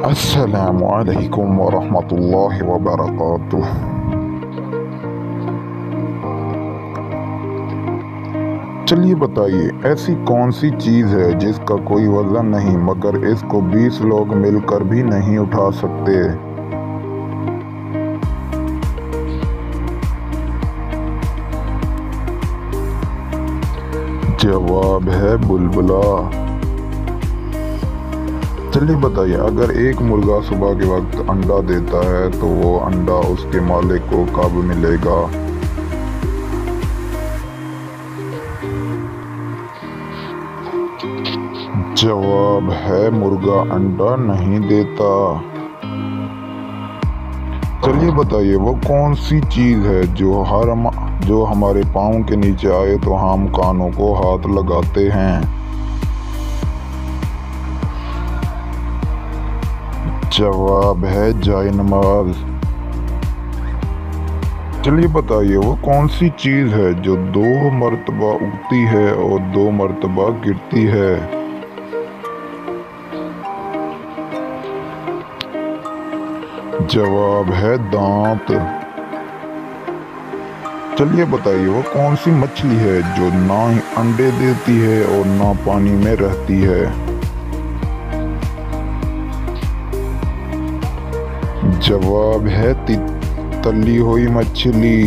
अस्सलामु अलैकुम वरहमतुल्लाहि वबरकातुह। चलिए बताइए, ऐसी कौन सी चीज़ है जिसका कोई वजन नहीं मगर इसको 20 लोग मिलकर भी नहीं उठा सकते? जवाब है बुलबुला। चलिए बताइए, अगर एक मुर्गा सुबह के वक्त अंडा देता है तो वो अंडा उसके मालिक को कब मिलेगा? जवाब है मुर्गा अंडा नहीं देता। चलिए बताइए, वो कौन सी चीज़ है जो हमारे पाँव के नीचे आए तो हम कानों को हाथ लगाते हैं? जवाब है जायनमाज़। चलिए बताइए, वो कौन सी चीज़ है जो 2 मरतबा उगती है और 2 मरतबा गिरती है? जवाब है दांत। चलिए बताइए, वो कौन सी मछली है जो ना ही अंडे देती है और ना पानी में रहती है? जवाब है तली हुई मछली।